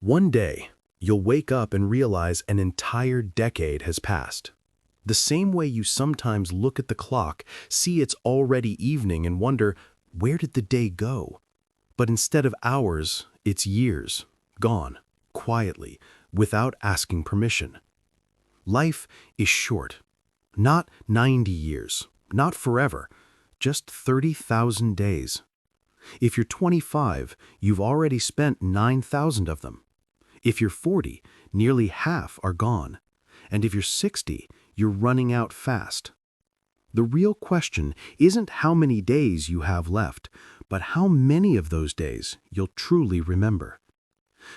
One day, you'll wake up and realize an entire decade has passed. The same way you sometimes look at the clock, see it's already evening and wonder, where did the day go? But instead of hours, it's years, gone, quietly, without asking permission. Life is short. Not 90 years, not forever, just 30,000 days. If you're 25, you've already spent 9,000 of them. If you're 40, nearly half are gone. And if you're 60, you're running out fast. The real question isn't how many days you have left, but how many of those days you'll truly remember.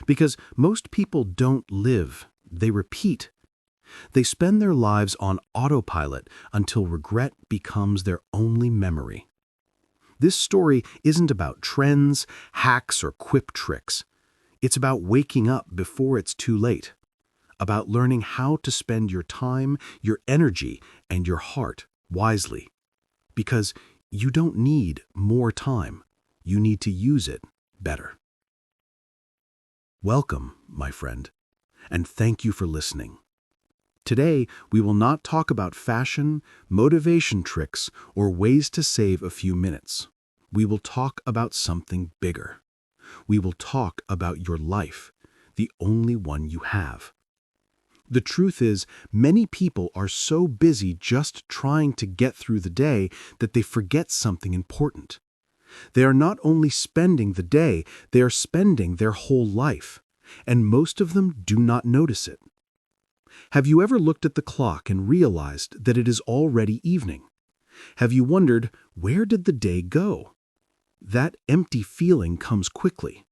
Because most people don't live, they repeat. They spend their lives on autopilot until regret becomes their only memory. This story isn't about trends, hacks, or quip tricks. It's about waking up before it's too late, about learning how to spend your time, your energy, and your heart wisely. Because you don't need more time, you need to use it better. Welcome, my friend, and thank you for listening. Today, we will not talk about fashion, motivation tricks, or ways to save a few minutes. We will talk about something bigger. We will talk about your life, the only one you have. The truth is, many people are so busy just trying to get through the day that they forget something important. They are not only spending the day, they are spending their whole life, and most of them do not notice it. Have you ever looked at the clock and realized that it is already evening? Have you wondered, where did the day go? That empty feeling comes quickly.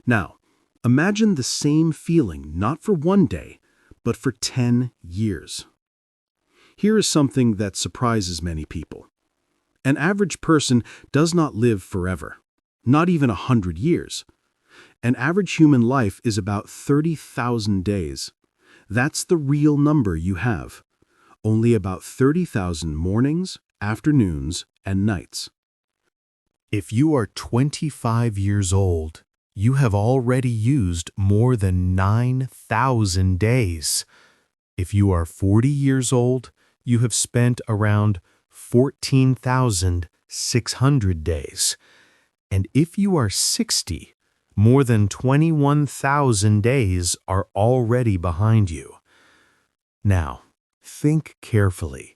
Now, imagine the same feeling not for one day, but for 10 years. Here is something that surprises many people. An average person does not live forever, not even 100 years. An average human life is about 30,000 days. That's the real number you have. Only about 30,000 mornings, afternoons, and nights. If you are 25 years old, you have already used more than 9,000 days. If you are 40 years old, you have spent around 14,600 days. And if you are 60, more than 21,000 days are already behind you. Now, think carefully.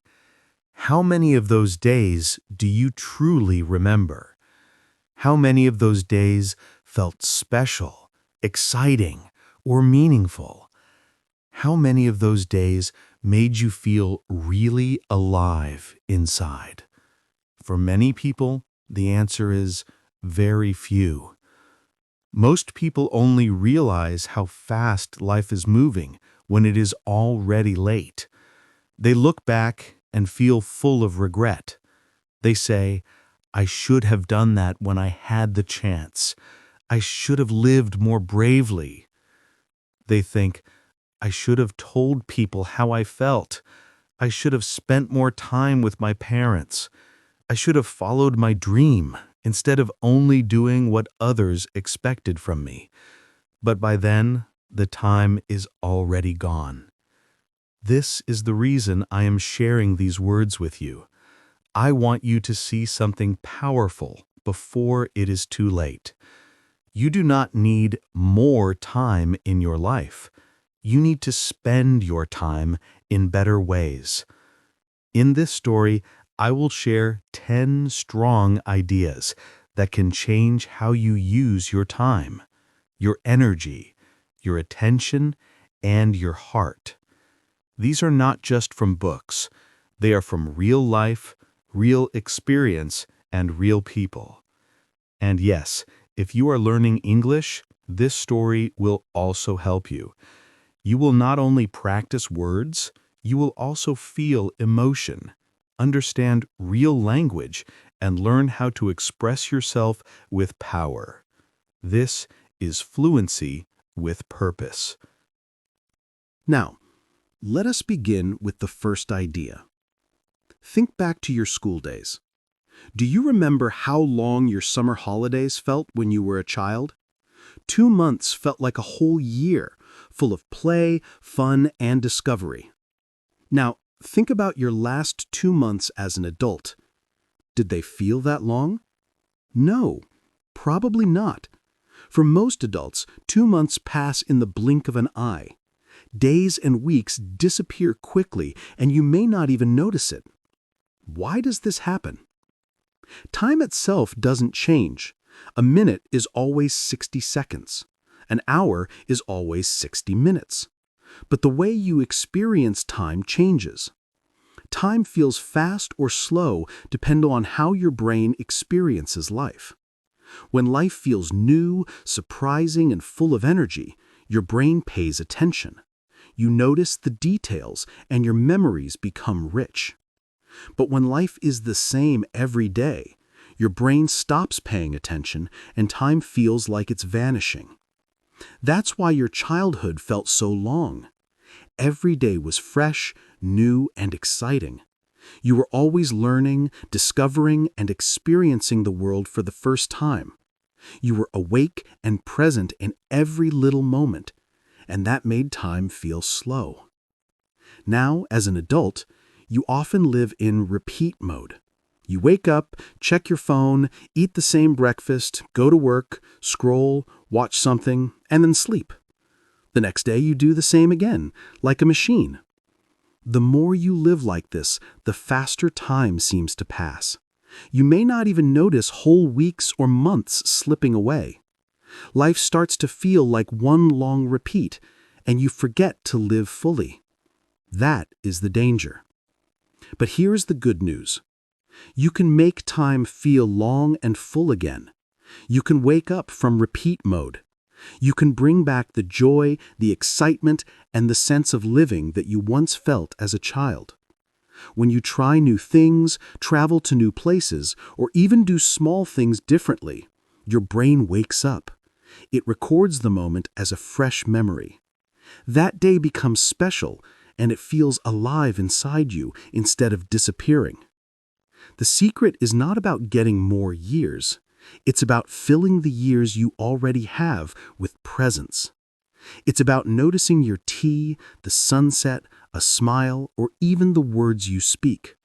How many of those days do you truly remember? How many of those days felt special, exciting, or meaningful? How many of those days made you feel really alive inside? For many people, the answer is very few. Most people only realize how fast life is moving when it is already late. They look back and feel full of regret. They say, I should have done that when I had the chance. I should have lived more bravely. They think, I should have told people how I felt. I should have spent more time with my parents. I should have followed my dream instead of only doing what others expected from me. But by then, the time is already gone. This is the reason I am sharing these words with you. I want you to see something powerful before it is too late. You do not need more time in your life. You need to spend your time in better ways. In this story, I will share 10 strong ideas that can change how you use your time, your energy, your attention, and your heart. These are not just from books. They are from real life, real experience, and real people. And yes, if you are learning English, this story will also help you. You will not only practice words, you will also feel emotion, understand real language, and learn how to express yourself with power. This is fluency with purpose. Now, let us begin with the first idea. Think back to your school days. Do you remember how long your summer holidays felt when you were a child? 2 months felt like a whole year, full of play, fun, and discovery. Now, think about your last 2 months as an adult. Did they feel that long? No, probably not. For most adults, 2 months pass in the blink of an eye. Days and weeks disappear quickly, and you may not even notice it. Why does this happen? Time itself doesn't change. A minute is always 60 seconds. An hour is always 60 minutes. But the way you experience time changes. Time feels fast or slow depending on how your brain experiences life. When life feels new, surprising, and full of energy, your brain pays attention. You notice the details, and your memories become rich. But when life is the same every day, your brain stops paying attention and time feels like it's vanishing. That's why your childhood felt so long. Every day was fresh, new, and exciting. You were always learning, discovering, and experiencing the world for the first time. You were awake and present in every little moment, and that made time feel slow. Now, as an adult, you often live in repeat mode. You wake up, check your phone, eat the same breakfast, go to work, scroll, watch something, and then sleep. The next day you do the same again, like a machine. The more you live like this, the faster time seems to pass. You may not even notice whole weeks or months slipping away. Life starts to feel like one long repeat, and you forget to live fully. That is the danger. But here's the good news. You can make time feel long and full again. You can wake up from repeat mode. You can bring back the joy, the excitement, and the sense of living that you once felt as a child. When you try new things, travel to new places, or even do small things differently, your brain wakes up. It records the moment as a fresh memory. That day becomes special, and it feels alive inside you instead of disappearing. The secret is not about getting more years. It's about filling the years you already have with presence. It's about noticing your tea, the sunset, a smile, or even the words you speak.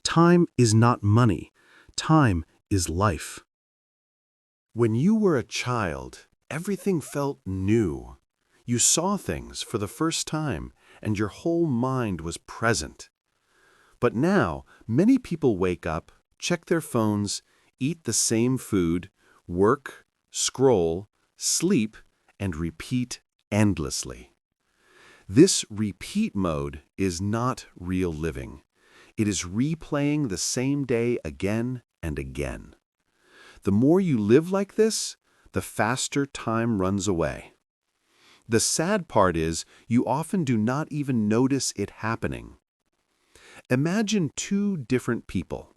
Time is not money. Time is life. When you were a child, everything felt new. You saw things for the first time, and your whole mind was present. But now, many people wake up, check their phones, eat the same food, work, scroll, sleep, and repeat endlessly. This repeat mode is not real living. It is replaying the same day again and again. The more you live like this, the faster time runs away. The sad part is you often do not even notice it happening. Imagine two different people.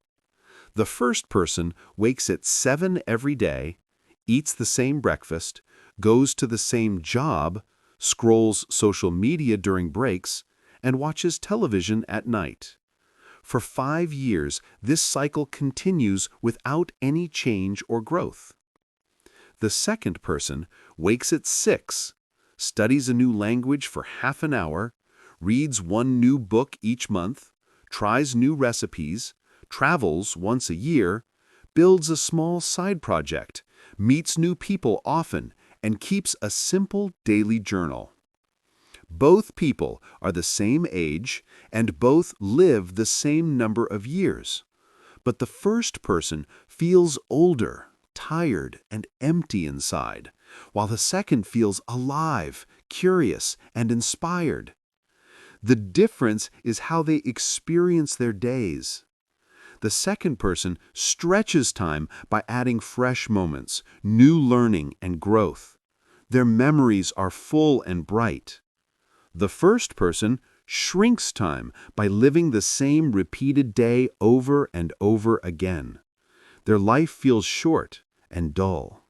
The first person wakes at 7 every day, eats the same breakfast, goes to the same job, scrolls social media during breaks, and watches television at night. For 5 years, this cycle continues without any change or growth. The second person wakes at 6, studies a new language for half an hour, reads one new book each month, tries new recipes, travels once a year, builds a small side project, meets new people often, and keeps a simple daily journal. Both people are the same age, and both live the same number of years. But the first person feels older, tired, and empty inside, while the second feels alive, curious, and inspired. The difference is how they experience their days. The second person stretches time by adding fresh moments, new learning, and growth. Their memories are full and bright. The first person shrinks time by living the same repeated day over and over again. Their life feels short and dull.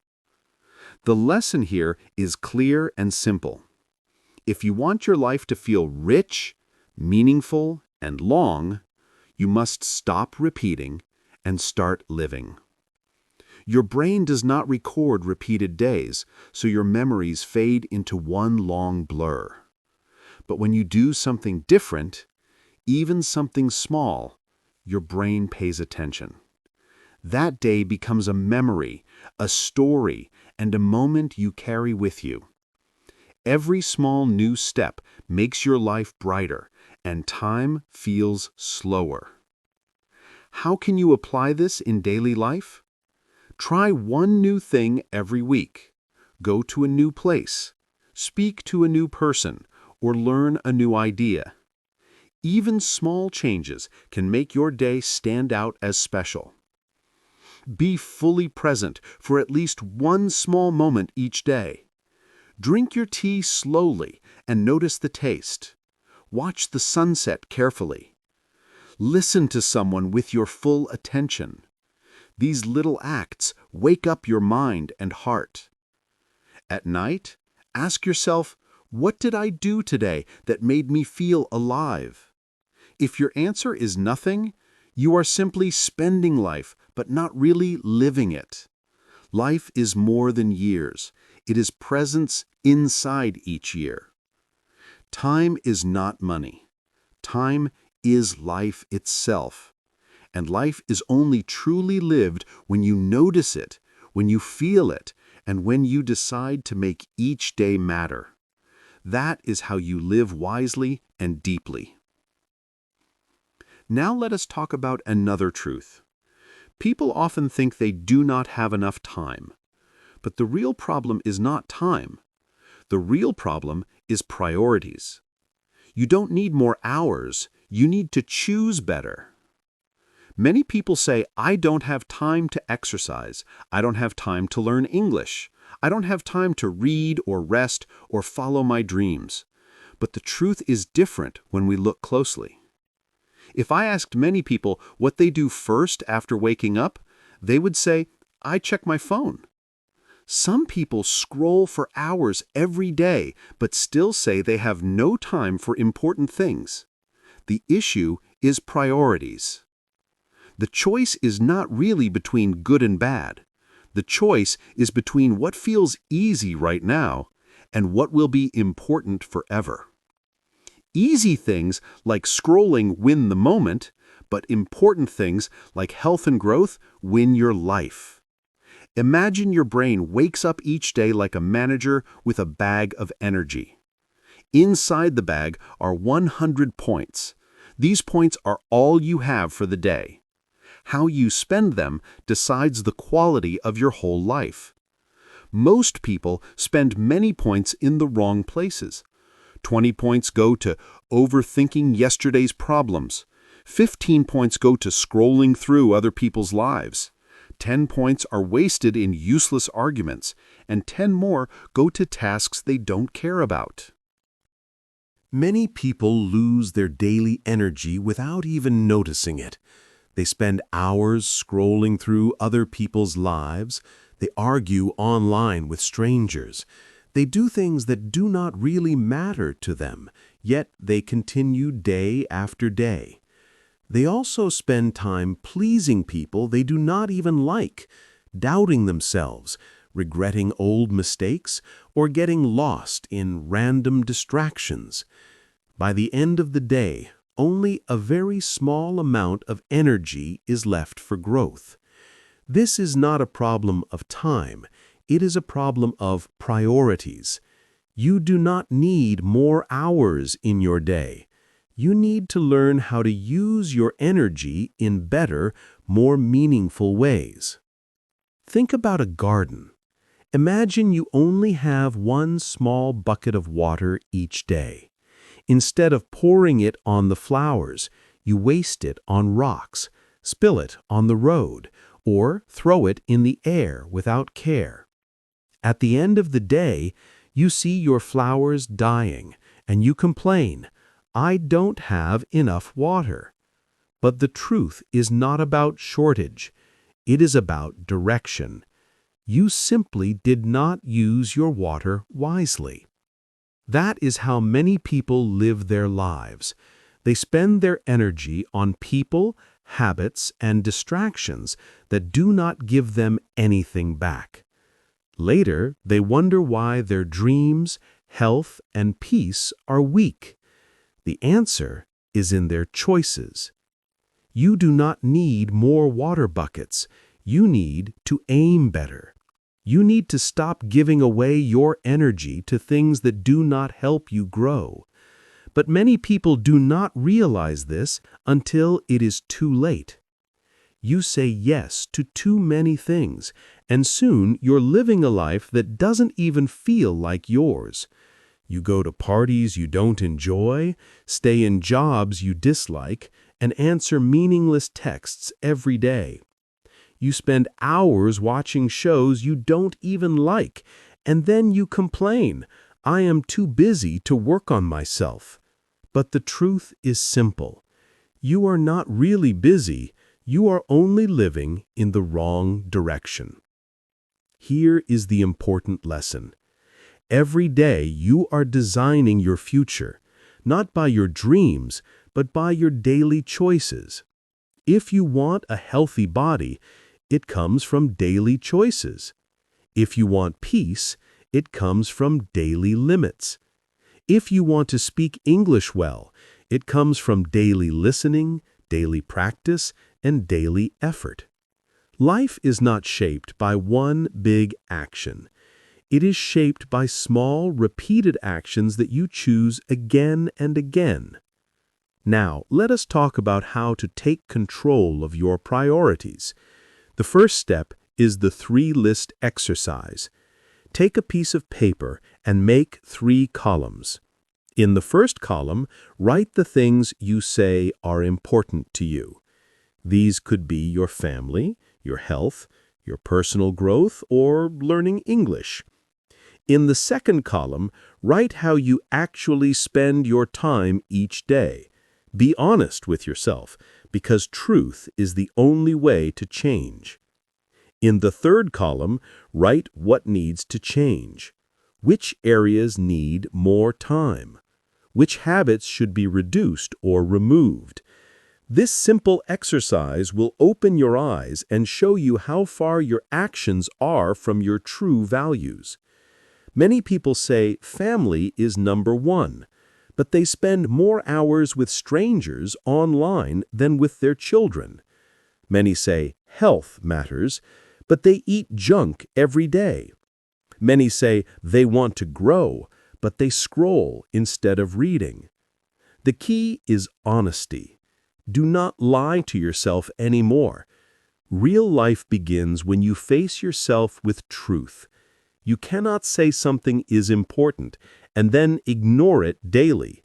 The lesson here is clear and simple. If you want your life to feel rich, meaningful, and long, you must stop repeating and start living. Your brain does not record repeated days, so your memories fade into one long blur. But when you do something different, even something small, your brain pays attention. That day becomes a memory, a story, and a moment you carry with you. Every small new step makes your life brighter, and time feels slower. How can you apply this in daily life? Try one new thing every week. Go to a new place, speak to a new person, or learn a new idea. Even small changes can make your day stand out as special. Be fully present for at least one small moment each day. Drink your tea slowly and notice the taste. Watch the sunset carefully. Listen to someone with your full attention. These little acts wake up your mind and heart. At night, ask yourself, what did I do today that made me feel alive? If your answer is nothing, you are simply spending life, but not really living it. Life is more than years. It is presence inside each year. Time is not money. Time is life itself. And life is only truly lived when you notice it, when you feel it, and when you decide to make each day matter. That is how you live wisely and deeply. Now let us talk about another truth. People often think they do not have enough time. But the real problem is not time. The real problem is priorities. You don't need more hours, you need to choose better. Many people say, I don't have time to exercise, I don't have time to learn English, I don't have time to read or rest or follow my dreams. But the truth is different when we look closely. If I asked many people what they do first after waking up, they would say, I check my phone. Some people scroll for hours every day, but still say they have no time for important things. The issue is priorities. The choice is not really between good and bad. The choice is between what feels easy right now and what will be important forever. Easy things like scrolling win the moment, but important things like health and growth win your life. Imagine your brain wakes up each day like a manager with a bag of energy. Inside the bag are 100 points. These points are all you have for the day. How you spend them decides the quality of your whole life. Most people spend many points in the wrong places. 20 points go to overthinking yesterday's problems. 15 points go to scrolling through other people's lives. 10 points are wasted in useless arguments, and 10 more go to tasks they don't care about. Many people lose their daily energy without even noticing it. They spend hours scrolling through other people's lives. They argue online with strangers. They do things that do not really matter to them, yet they continue day after day. They also spend time pleasing people they do not even like, doubting themselves, regretting old mistakes, or getting lost in random distractions. By the end of the day, only a very small amount of energy is left for growth. This is not a problem of time. It is a problem of priorities. You do not need more hours in your day. You need to learn how to use your energy in better, more meaningful ways. Think about a garden. Imagine you only have one small bucket of water each day. Instead of pouring it on the flowers, you waste it on rocks, spill it on the road, or throw it in the air without care. At the end of the day, you see your flowers dying, and you complain, I don't have enough water. But the truth is not about shortage. It is about direction. You simply did not use your water wisely. That is how many people live their lives. They spend their energy on people, habits, and distractions that do not give them anything back. Later, they wonder why their dreams, health, and peace are weak. The answer is in their choices. You do not need more water buckets. You need to aim better. You need to stop giving away your energy to things that do not help you grow. But many people do not realize this until it is too late. You say yes to too many things, and soon you're living a life that doesn't even feel like yours. You go to parties you don't enjoy, stay in jobs you dislike, and answer meaningless texts every day. You spend hours watching shows you don't even like, and then you complain, "I am too busy to work on myself." But the truth is simple. You are not really busy, you are only living in the wrong direction. Here is the important lesson. Every day you are designing your future, not by your dreams, but by your daily choices. If you want a healthy body, it comes from daily choices. If you want peace, it comes from daily limits. If you want to speak English well, it comes from daily listening, daily practice, and daily effort. Life is not shaped by one big action. It is shaped by small, repeated actions that you choose again and again. Now, let us talk about how to take control of your priorities. The first step is the 3-list exercise. Take a piece of paper and make 3 columns. In the first column, write the things you say are important to you. These could be your family, your health, your personal growth, or learning English. In the second column, write how you actually spend your time each day. Be honest with yourself, because truth is the only way to change. In the third column, write what needs to change. Which areas need more time? Which habits should be reduced or removed? This simple exercise will open your eyes and show you how far your actions are from your true values. Many people say family is number 1, but they spend more hours with strangers online than with their children. Many say health matters, but they eat junk every day. Many say they want to grow, but they scroll instead of reading. The key is honesty. Do not lie to yourself anymore. Real life begins when you face yourself with truth. You cannot say something is important and then ignore it daily.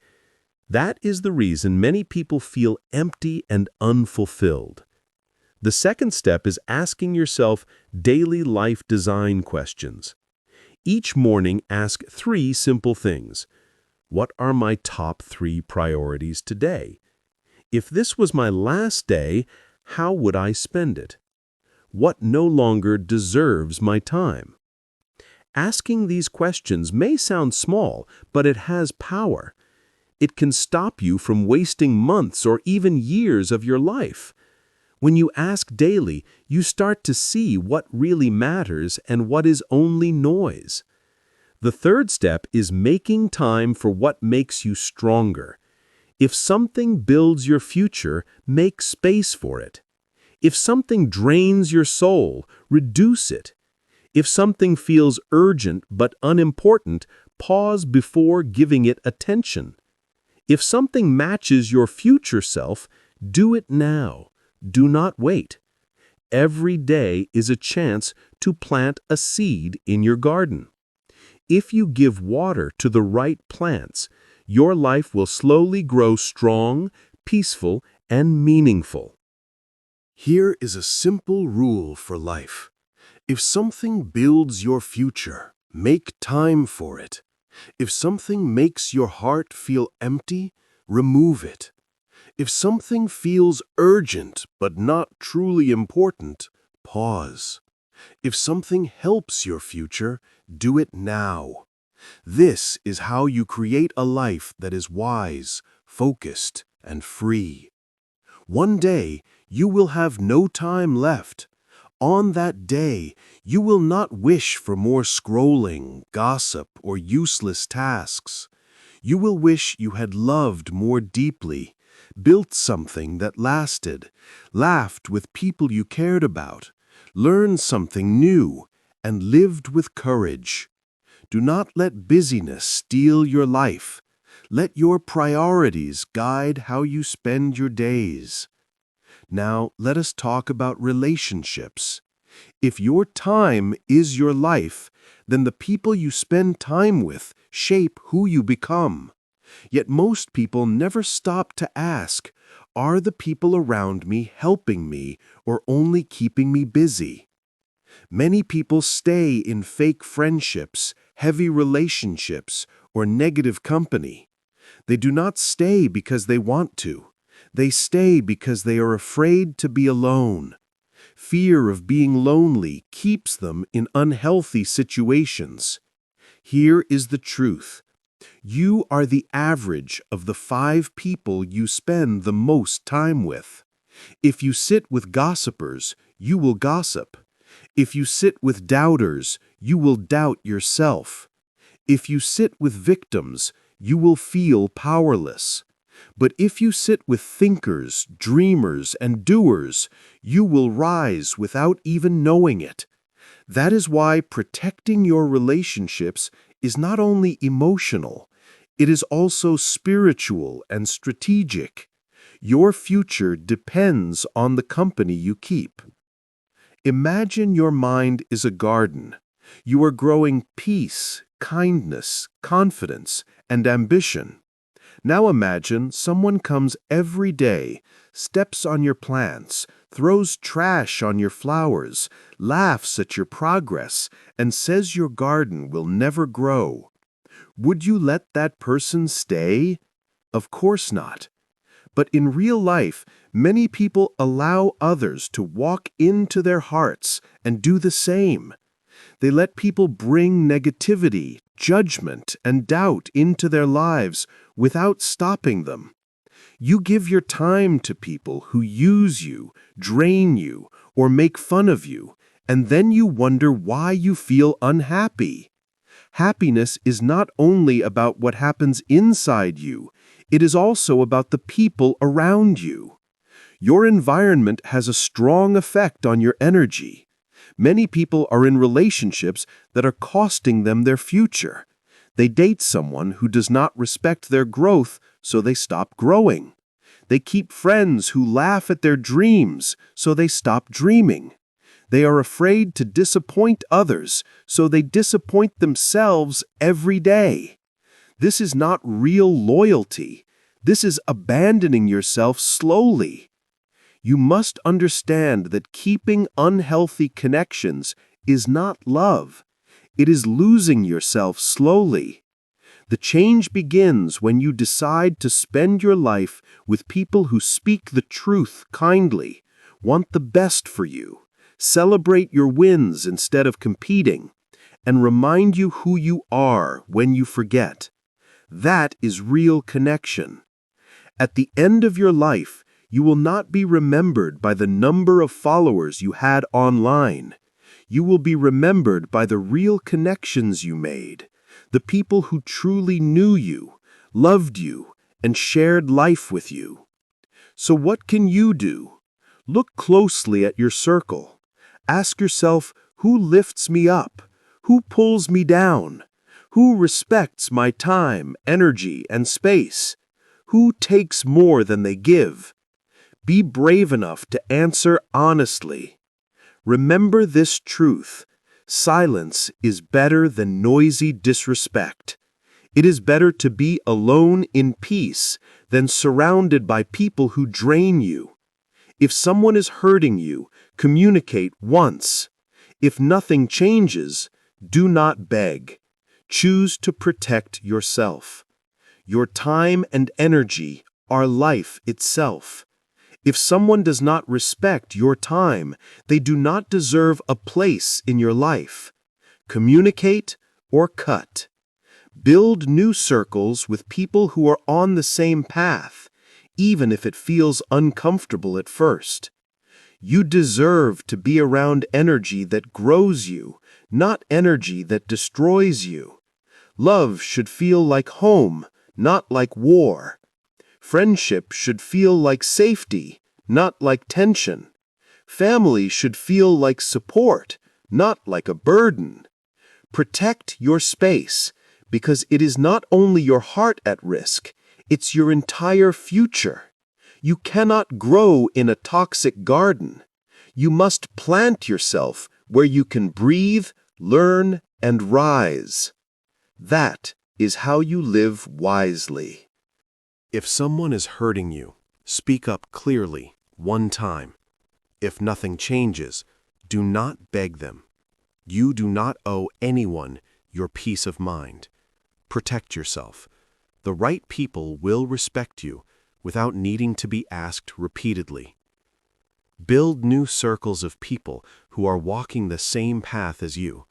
That is the reason many people feel empty and unfulfilled. The second step is asking yourself daily life design questions. Each morning, ask 3 simple things. What are my top 3 priorities today? If this was my last day, how would I spend it? What no longer deserves my time? Asking these questions may sound small, but it has power. It can stop you from wasting months or even years of your life. When you ask daily, you start to see what really matters and what is only noise. The third step is making time for what makes you stronger. If something builds your future, make space for it. If something drains your soul, reduce it. If something feels urgent but unimportant, pause before giving it attention. If something matches your future self, do it now. Do not wait. Every day is a chance to plant a seed in your garden. If you give water to the right plants, your life will slowly grow strong, peaceful, and meaningful. Here is a simple rule for life. If something builds your future, make time for it. If something makes your heart feel empty, remove it. If something feels urgent but not truly important, pause. If something helps your future, do it now. This is how you create a life that is wise, focused, and free. One day, You will have no time left. On that day, you will not wish for more scrolling, gossip, or useless tasks. You will wish you had loved more deeply, built something that lasted, laughed with people you cared about, learned something new, and lived with courage. Do not let busyness steal your life. Let your priorities guide how you spend your days. Now, let us talk about relationships. If your time is your life, then the people you spend time with shape who you become. Yet most people never stop to ask, are the people around me helping me or only keeping me busy? Many people stay in fake friendships, heavy relationships, or negative company. They do not stay because they want to. They stay because they are afraid to be alone. Fear of being lonely keeps them in unhealthy situations. Here is the truth. You are the average of the 5 people you spend the most time with. If you sit with gossipers, you will gossip. If you sit with doubters, you will doubt yourself. If you sit with victims, you will feel powerless. But if you sit with thinkers, dreamers, and doers, you will rise without even knowing it. That is why protecting your relationships is not only emotional, it is also spiritual and strategic. Your future depends on the company you keep. Imagine your mind is a garden. You are growing peace, kindness, confidence, and ambition. Now imagine someone comes every day, steps on your plants, throws trash on your flowers, laughs at your progress, and says your garden will never grow. Would you let that person stay? Of course not. But in real life, many people allow others to walk into their hearts and do the same. They let people bring negativity, judgment, and doubt into their lives without stopping them. You give your time to people who use you, drain you, or make fun of you, and then you wonder why you feel unhappy. Happiness is not only about what happens inside you, it is also about the people around you. Your environment has a strong effect on your energy. Many people are in relationships that are costing them their future. They date someone who does not respect their growth, so they stop growing. They keep friends who laugh at their dreams, so they stop dreaming. They are afraid to disappoint others, so they disappoint themselves every day. This is not real loyalty. This is abandoning yourself slowly. You must understand that keeping unhealthy connections is not love. It is losing yourself slowly. The change begins when you decide to spend your life with people who speak the truth kindly, want the best for you, celebrate your wins instead of competing, and remind you who you are when you forget. That is real connection. At the end of your life, you will not be remembered by the number of followers you had online. You will be remembered by the real connections you made, the people who truly knew you, loved you, and shared life with you. So what can you do? Look closely at your circle. Ask yourself, who lifts me up? Who pulls me down? Who respects my time, energy, and space? Who takes more than they give? Be brave enough to answer honestly. Remember this truth. Silence is better than noisy disrespect. It is better to be alone in peace than surrounded by people who drain you. If someone is hurting you, communicate once. If nothing changes, do not beg. Choose to protect yourself. Your time and energy are life itself. If someone does not respect your time, they do not deserve a place in your life. Communicate or cut. Build new circles with people who are on the same path, even if it feels uncomfortable at first. You deserve to be around energy that grows you, not energy that destroys you. Love should feel like home, not like war. Friendship should feel like safety, not like tension. Family should feel like support, not like a burden. Protect your space, because it is not only your heart at risk, it's your entire future. You cannot grow in a toxic garden. You must plant yourself where you can breathe, learn, and rise. That is how you live wisely. If someone is hurting you, speak up clearly, one time. If nothing changes, do not beg them. You do not owe anyone your peace of mind. Protect yourself. The right people will respect you without needing to be asked repeatedly. Build new circles of people who are walking the same path as you.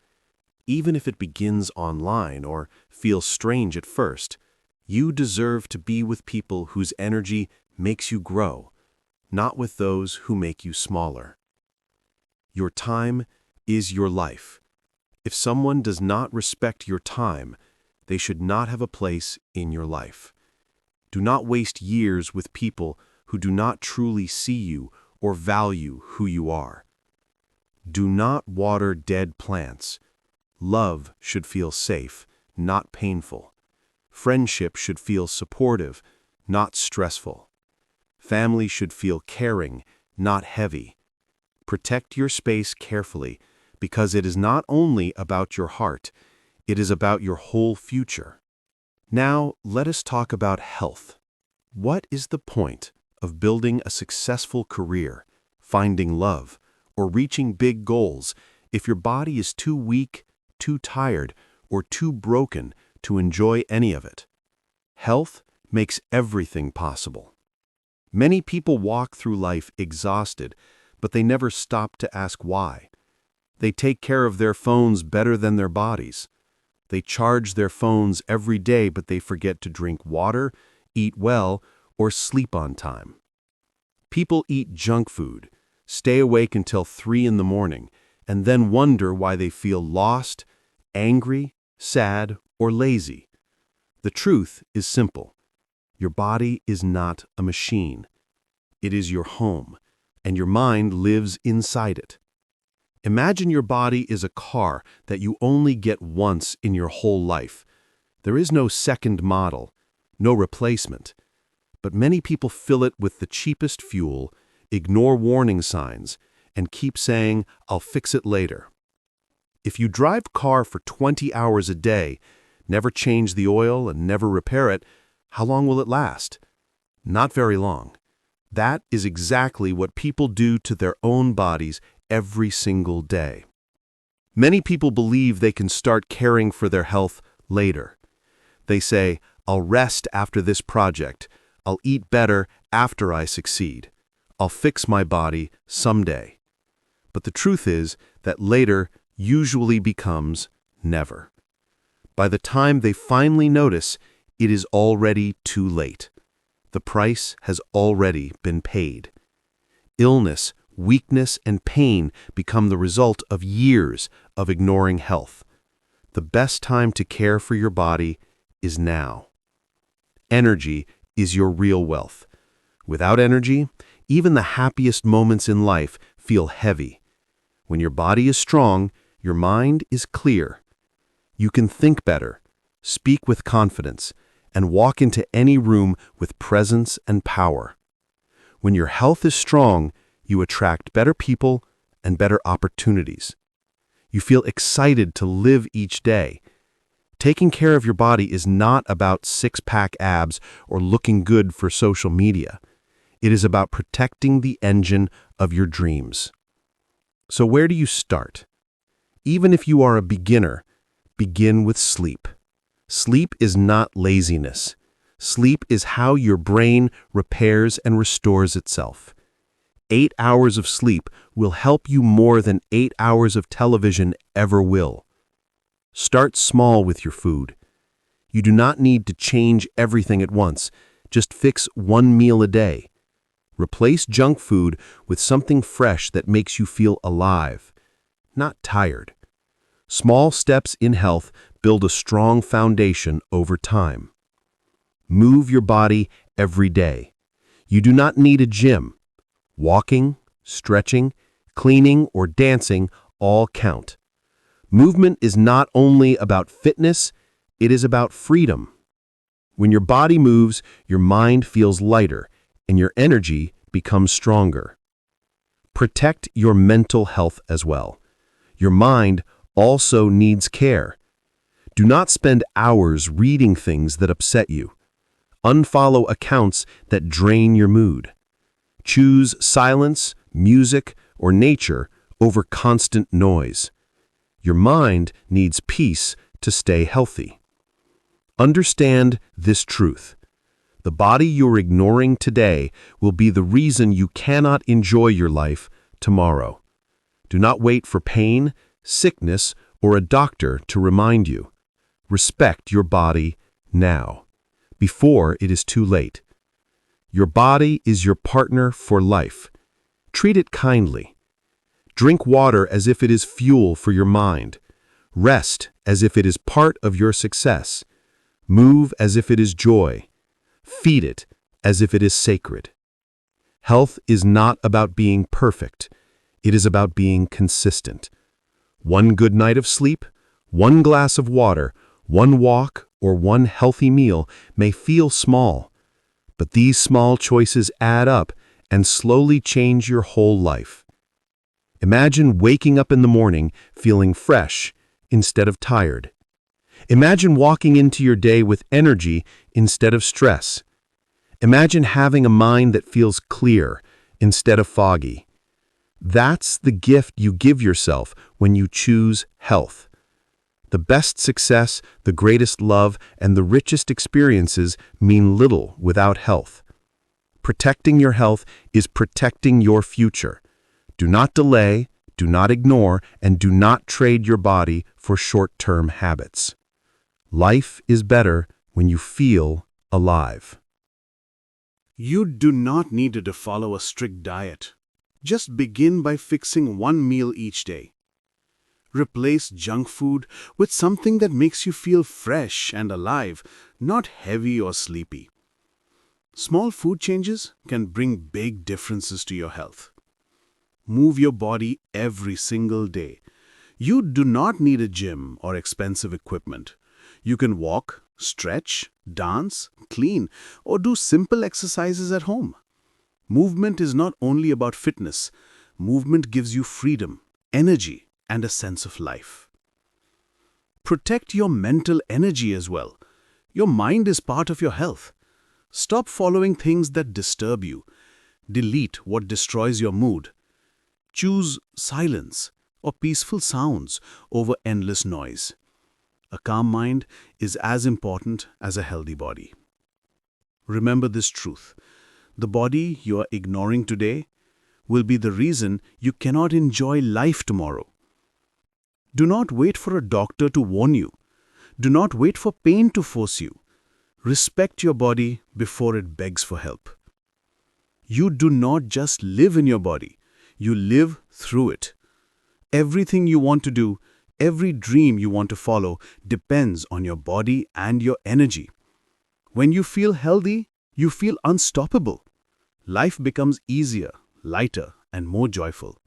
Even if it begins online or feels strange at first, you deserve to be with people whose energy makes you grow, not with those who make you smaller. Your time is your life. If someone does not respect your time, they should not have a place in your life. Do not waste years with people who do not truly see you or value who you are. Do not water dead plants. Love should feel safe, not painful. Friendship should feel supportive, not stressful. Family should feel caring, not heavy. Protect your space carefully, because it is not only about your heart, it is about your whole future. Now, let us talk about health. What is the point of building a successful career, finding love, or reaching big goals if your body is too weak, too tired, or too broken to enjoy any of it? Health makes everything possible. Many people walk through life exhausted, but they never stop to ask why. They take care of their phones better than their bodies. They charge their phones every day, but they forget to drink water, eat well, or sleep on time. People eat junk food, stay awake until 3 in the morning, and then wonder why they feel lost, angry, sad, or lazy. The truth is simple. Your body is not a machine. It is your home, and your mind lives inside it. Imagine your body is a car that you only get once in your whole life. There is no second model, no replacement. But many people fill it with the cheapest fuel, ignore warning signs, and keep saying, "I'll fix it later." If you drive a car for 20 hours a day, never change the oil, and never repair it, how long will it last? Not very long. That is exactly what people do to their own bodies every single day. Many people believe they can start caring for their health later. They say, "I'll rest after this project. I'll eat better after I succeed. I'll fix my body someday." But the truth is that later usually becomes never. By the time they finally notice, it is already too late. The price has already been paid. Illness, weakness, and pain become the result of years of ignoring health. The best time to care for your body is now. Energy is your real wealth. Without energy, even the happiest moments in life feel heavy. When your body is strong, your mind is clear. You can think better, speak with confidence, and walk into any room with presence and power. When your health is strong, you attract better people and better opportunities. You feel excited to live each day. Taking care of your body is not about six-pack abs or looking good for social media. It is about protecting the engine of your dreams. So where do you start? Even if you are a beginner, begin with sleep. Sleep is not laziness. Sleep is how your brain repairs and restores itself. 8 hours of sleep will help you more than 8 hours of television ever will. Start small with your food. You do not need to change everything at once. Just fix one meal a day. Replace junk food with something fresh that makes you feel alive, not tired. Small steps in health build a strong foundation over time. Move your body every day. You do not need a gym. Walking, stretching, cleaning, or dancing all count. Movement is not only about fitness, it is about freedom. When your body moves, your mind feels lighter and your energy becomes stronger. Protect your mental health as well. Your mind also needs care. Do not spend hours reading things that upset you. Unfollow accounts that drain your mood. Choose silence, music, or nature over constant noise. Your mind needs peace to stay healthy. Understand this truth. The body you're ignoring today will be the reason you cannot enjoy your life tomorrow. Do not wait for pain, sickness, or a doctor to remind you. Respect your body now, before it is too late. Your body is your partner for life. Treat it kindly. Drink water as if it is fuel for your mind. Rest as if it is part of your success. Move as if it is joy. Feed it as if it is sacred. Health is not about being perfect. It is about being consistent. One good night of sleep, one glass of water, one walk, or one healthy meal may feel small, but these small choices add up and slowly change your whole life. Imagine waking up in the morning feeling fresh instead of tired. Imagine walking into your day with energy instead of stress. Imagine having a mind that feels clear instead of foggy. That's the gift you give yourself when you choose health. The best success, the greatest love, and the richest experiences mean little without health. Protecting your health is protecting your future. Do not delay, do not ignore, and do not trade your body for short-term habits. Life is better when you feel alive. You do not need to follow a strict diet. Just begin by fixing one meal each day. Replace junk food with something that makes you feel fresh and alive, not heavy or sleepy. Small food changes can bring big differences to your health. Move your body every single day. You do not need a gym or expensive equipment. You can walk, stretch, dance, clean, or do simple exercises at home. Movement is not only about fitness. Movement gives you freedom, energy, and a sense of life. Protect your mental energy as well. Your mind is part of your health. Stop following things that disturb you. Delete what destroys your mood. Choose silence or peaceful sounds over endless noise. A calm mind is as important as a healthy body. Remember this truth. The body you are ignoring today will be the reason you cannot enjoy life tomorrow. Do not wait for a doctor to warn you. Do not wait for pain to force you. Respect your body before it begs for help. You do not just live in your body. You live through it. Everything you want to do, every dream you want to follow depends on your body and your energy. When you feel healthy, you feel unstoppable. Life becomes easier, lighter, and more joyful.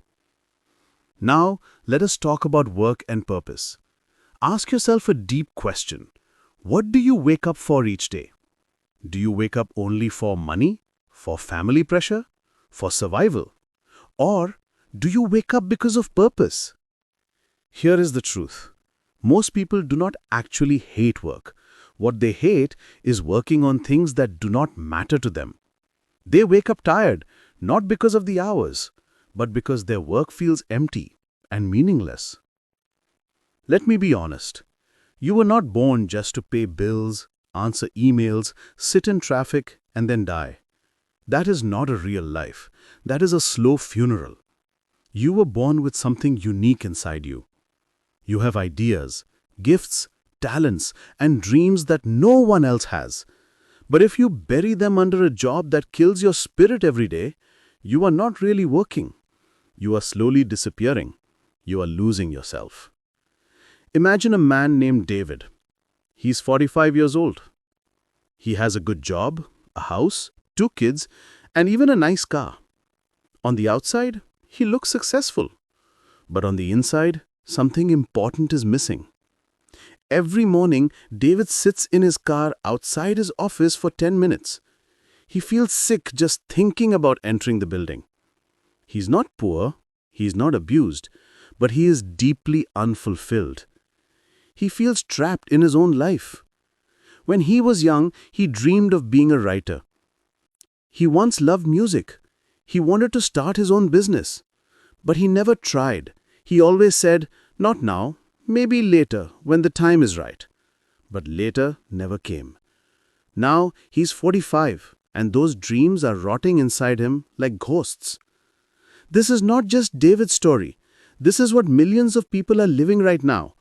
Now, let us talk about work and purpose. Ask yourself a deep question. What do you wake up for each day? Do you wake up only for money, for family pressure, for survival? Or do you wake up because of purpose? Here is the truth. Most people do not actually hate work. What they hate is working on things that do not matter to them. They wake up tired, not because of the hours, but because their work feels empty and meaningless. Let me be honest. You were not born just to pay bills, answer emails, sit in traffic, and then die. That is not a real life. That is a slow funeral. You were born with something unique inside you. You have ideas, gifts, talents, and dreams that no one else has. But if you bury them under a job that kills your spirit every day, You are not really working. You are slowly disappearing. You are losing yourself. Imagine a man named David. He's 45 years old. He has a good job, a house, 2 kids, and even a nice car. On the outside, he looks successful. But on the inside, something important is missing. Every morning, David sits in his car outside his office for 10 minutes. He feels sick just thinking about entering the building. He's not poor, he's not abused, but he is deeply unfulfilled. He feels trapped in his own life. When he was young, he dreamed of being a writer. He once loved music. He wanted to start his own business. But he never tried. He always said, "Not now, maybe later, when the time is right." But later never came. Now he's 45, and those dreams are rotting inside him like ghosts. This is not just David's story. This is what millions of people are living right now.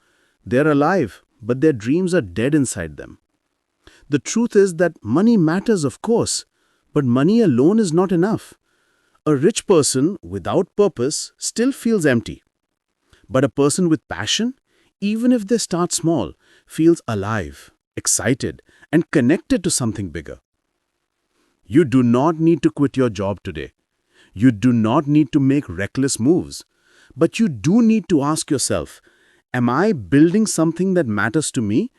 They're alive, but their dreams are dead inside them. The truth is that money matters, of course, but money alone is not enough. A rich person without purpose still feels empty. But a person with passion, even if they start small, feels alive, excited, and connected to something bigger. You do not need to quit your job today. You do not need to make reckless moves. But you do need to ask yourself, am I building something that matters to me?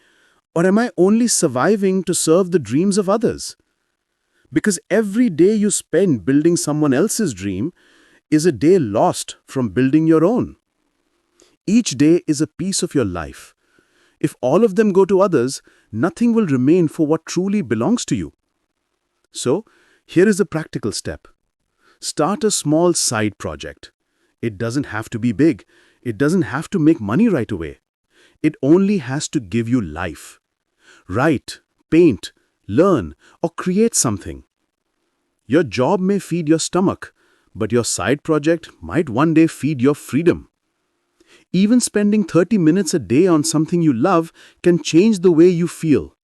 Or am I only surviving to serve the dreams of others? Because every day you spend building someone else's dream is a day lost from building your own. Each day is a piece of your life. If all of them go to others, nothing will remain for what truly belongs to you. So, here is a practical step. Start a small side project. It doesn't have to be big. It doesn't have to make money right away. It only has to give you life. Write, paint, learn, or create something. Your job may feed your stomach, but your side project might one day feed your freedom. Even spending 30 minutes a day on something you love can change the way you feel.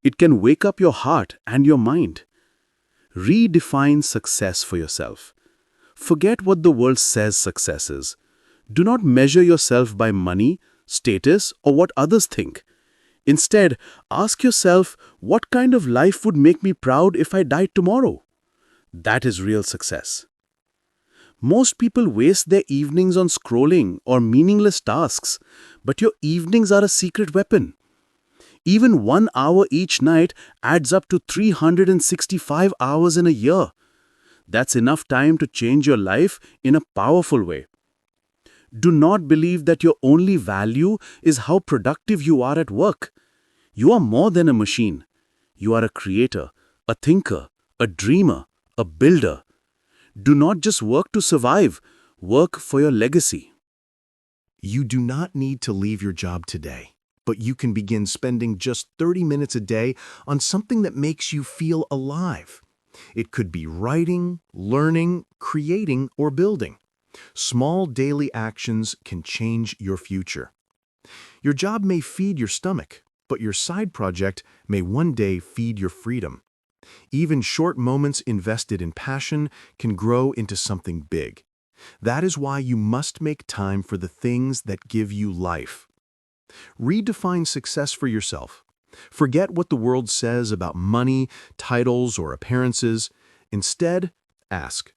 It can wake up your heart and your mind. Redefine success for yourself. Forget what the world says success is. Do not measure yourself by money, status, or what others think. Instead, ask yourself, what kind of life would make me proud if I died tomorrow? That is real success. Most people waste their evenings on scrolling or meaningless tasks, but your evenings are a secret weapon. Even 1 hour each night adds up to 365 hours in a year. That's enough time to change your life in a powerful way. Do not believe that your only value is how productive you are at work. You are more than a machine. You are a creator, a thinker, a dreamer, a builder. Do not just work to survive, work for your legacy. You do not need to leave your job today, but you can begin spending just 30 minutes a day on something that makes you feel alive. It could be writing, learning, creating, or building. Small daily actions can change your future. Your job may feed your stomach, but your side project may one day feed your freedom. Even short moments invested in passion can grow into something big. That is why you must make time for the things that give you life. Redefine success for yourself. Forget what the world says about money, titles, or appearances. Instead, ask,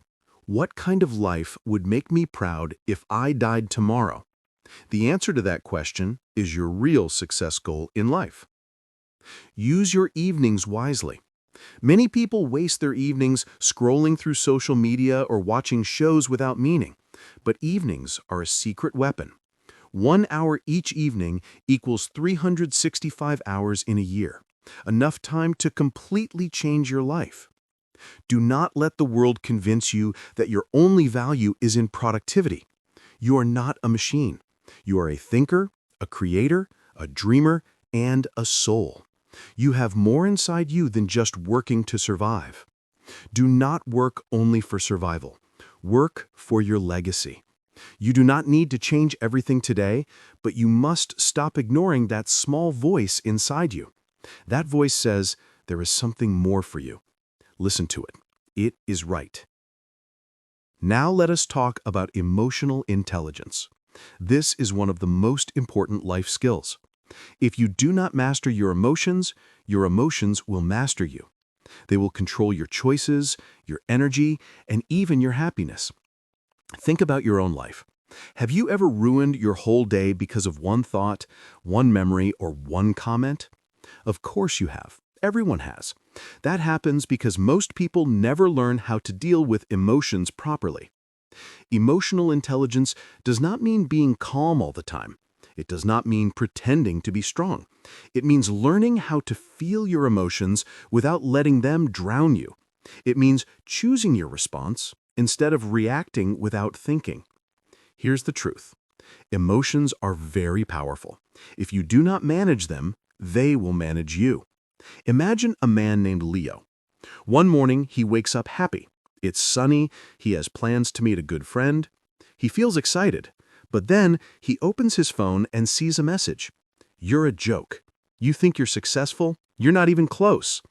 what kind of life would make me proud if I died tomorrow? The answer to that question is your real success goal in life. Use your evenings wisely. Many people waste their evenings scrolling through social media or watching shows without meaning, but evenings are a secret weapon. 1 hour each evening equals 365 hours in a year, enough time to completely change your life. Do not let the world convince you that your only value is in productivity. You are not a machine. You are a thinker, a creator, a dreamer, and a soul. You have more inside you than just working to survive. Do not work only for survival. Work for your legacy. You do not need to change everything today, but you must stop ignoring that small voice inside you. That voice says, there is something more for you. Listen to it. It is right. Now let us talk about emotional intelligence. This is one of the most important life skills. If you do not master your emotions will master you. They will control your choices, your energy, and even your happiness. Think about your own life. Have you ever ruined your whole day because of one thought, one memory, or one comment? Of course you have. Everyone has. That happens because most people never learn how to deal with emotions properly. Emotional intelligence does not mean being calm all the time. It does not mean pretending to be strong. It means learning how to feel your emotions without letting them drown you. It means choosing your response instead of reacting without thinking. Here's the truth. Emotions are very powerful. If you do not manage them, they will manage you. Imagine a man named Leo. One morning, he wakes up happy. It's sunny, he has plans to meet a good friend. He feels excited, but then he opens his phone and sees a message. You're a joke. You think you're successful? You're not even close.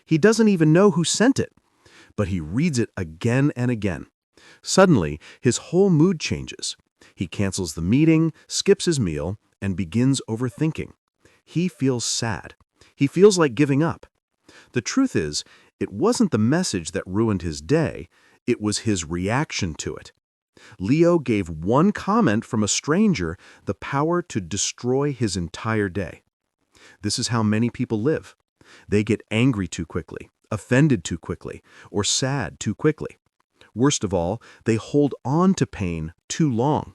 He doesn't even know who sent it, but he reads it again and again. Suddenly, his whole mood changes. He cancels the meeting, skips his meal, and begins overthinking. He feels sad. He feels like giving up. The truth is, it wasn't the message that ruined his day, it was his reaction to it. Leo gave one comment from a stranger the power to destroy his entire day. This is how many people live. They get angry too quickly, offended too quickly, or sad too quickly. Worst of all, they hold on to pain too long.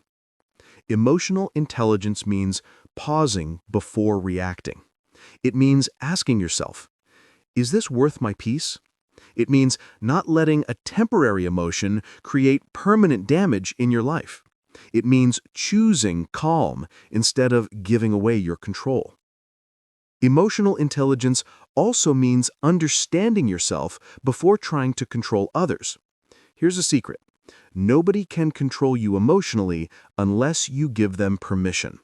Emotional intelligence means pausing before reacting. It means asking yourself, is this worth my peace? It means not letting a temporary emotion create permanent damage in your life. It means choosing calm instead of giving away your control. Emotional intelligence also means understanding yourself before trying to control others. Here's a secret. Nobody can control you emotionally unless you give them permission.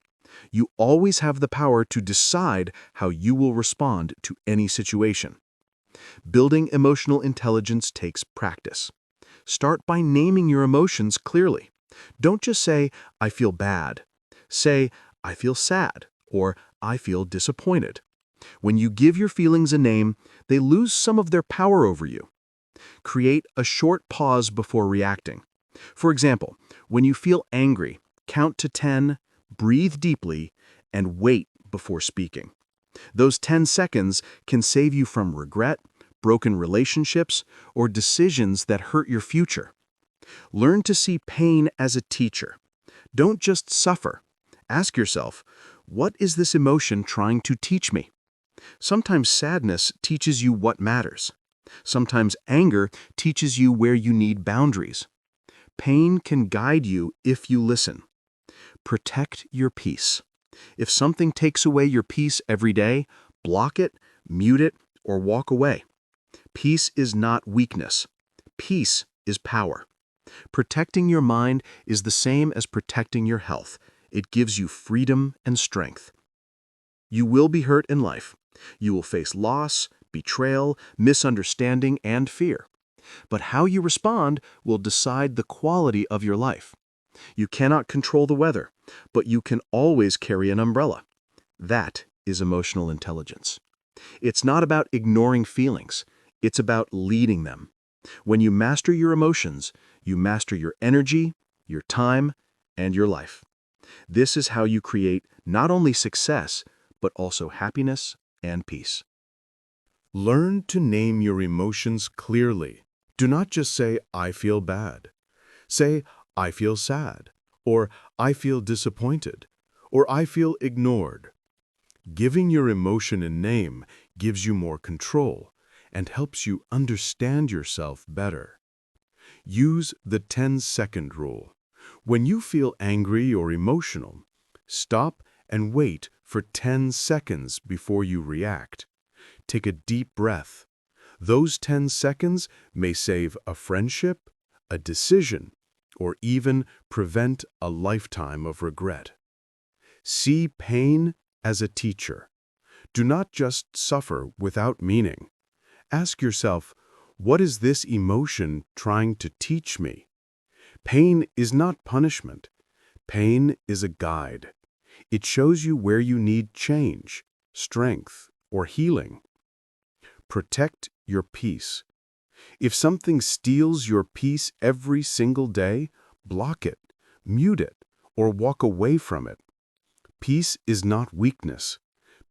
You always have the power to decide how you will respond to any situation. Building emotional intelligence takes practice. Start by naming your emotions clearly. Don't just say, I feel bad. Say, I feel sad, or I feel disappointed. When you give your feelings a name, they lose some of their power over you. Create a short pause before reacting. For example, when you feel angry, count to 10, breathe deeply, and wait before speaking. Those 10 seconds can save you from regret, broken relationships, or decisions that hurt your future. Learn to see pain as a teacher. Don't just suffer. Ask yourself, what is this emotion trying to teach me? Sometimes sadness teaches you what matters. Sometimes anger teaches you where you need boundaries. Pain can guide you if you listen. Protect your peace. If something takes away your peace every day, block it, mute it, or walk away. Peace is not weakness. Peace is power. Protecting your mind is the same as protecting your health. It gives you freedom and strength. You will be hurt in life. You will face loss, betrayal, misunderstanding, and fear. But how you respond will decide the quality of your life. You cannot control the weather, but you can always carry an umbrella. That is emotional intelligence. It's not about ignoring feelings. It's about leading them. When you master your emotions, you master your energy, your time, and your life. This is how you create not only success, but also happiness and peace. Learn to name your emotions clearly. Do not just say, I feel bad. Say, I feel sad, or I feel disappointed, or I feel ignored. Giving your emotion a name gives you more control and helps you understand yourself better. Use the 10-second rule. When you feel angry or emotional, stop and wait for 10 seconds before you react. Take a deep breath. Those 10 seconds may save a friendship, a decision, or even prevent a lifetime of regret. See pain as a teacher. Do not just suffer without meaning. Ask yourself, what is this emotion trying to teach me? Pain is not punishment. Pain is a guide. It shows you where you need change, strength, or healing. Protect your peace. If something steals your peace every single day, block it, mute it, or walk away from it. Peace is not weakness.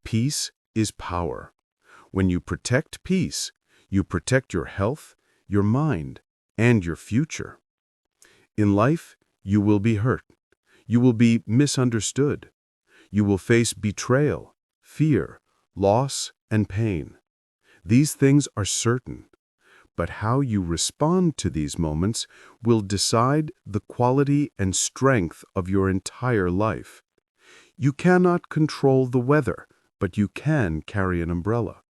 Peace is power. When you protect peace, you protect your health, your mind, and your future. In life, you will be hurt. You will be misunderstood. You will face betrayal, fear, loss, and pain. These things are certain. But how you respond to these moments will decide the quality and strength of your entire life. You cannot control the weather, but you can carry an umbrella.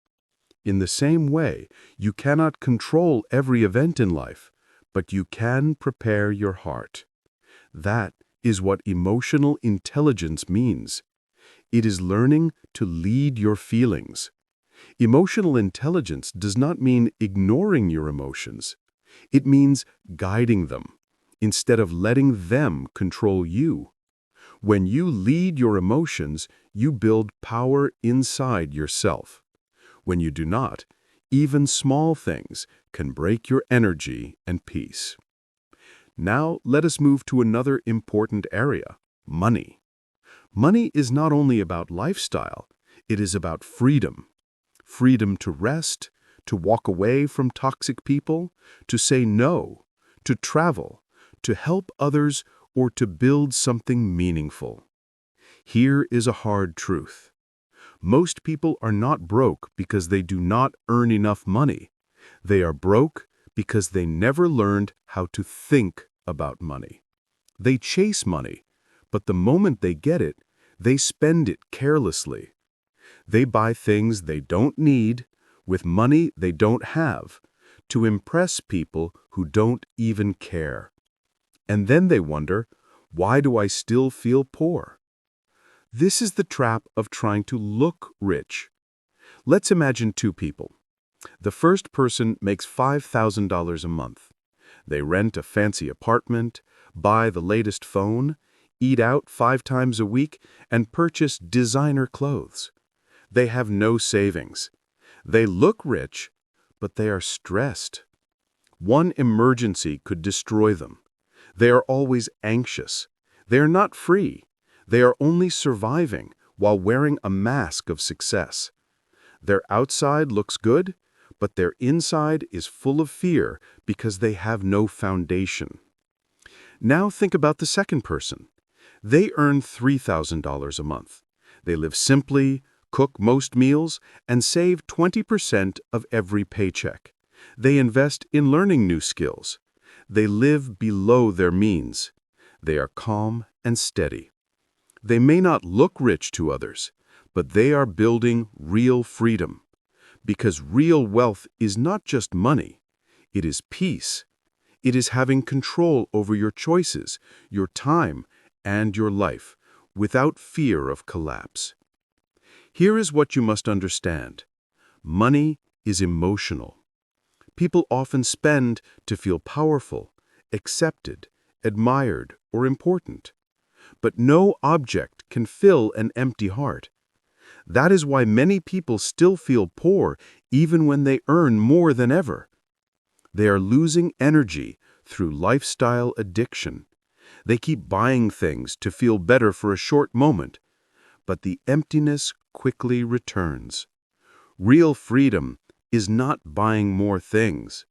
In the same way, you cannot control every event in life, but you can prepare your heart. That is what emotional intelligence means. It is learning to lead your feelings. Emotional intelligence does not mean ignoring your emotions. It means guiding them, instead of letting them control you. When you lead your emotions, you build power inside yourself. When you do not, even small things can break your energy and peace. Now let us move to another important area, money. Money is not only about lifestyle, it is about freedom. Freedom to rest, to walk away from toxic people, to say no, to travel, to help others, or to build something meaningful. Here is a hard truth. Most people are not broke because they do not earn enough money. They are broke because they never learned how to think about money. They chase money, but the moment they get it, they spend it carelessly. They buy things they don't need, with money they don't have, to impress people who don't even care. And then they wonder, why do I still feel poor? This is the trap of trying to look rich. Let's imagine two people. The first person makes $5,000 a month. They rent a fancy apartment, buy the latest phone, eat out 5 times a week, and purchase designer clothes. They have no savings. They look rich, but they are stressed. One emergency could destroy them. They are always anxious. They are not free. They are only surviving while wearing a mask of success. Their outside looks good, but their inside is full of fear because they have no foundation. Now think about the second person. They earn $3,000 a month. They live simply, cook most meals, and save 20% of every paycheck. They invest in learning new skills. They live below their means. They are calm and steady. They may not look rich to others, but they are building real freedom. Because real wealth is not just money. It is peace. It is having control over your choices, your time, and your life, without fear of collapse. Here is what you must understand. Money is emotional. People often spend to feel powerful, accepted, admired, or important. But no object can fill an empty heart. That is why many people still feel poor even when they earn more than ever. They are losing energy through lifestyle addiction. They keep buying things to feel better for a short moment, but the emptiness quickly returns. Real freedom is not buying more things.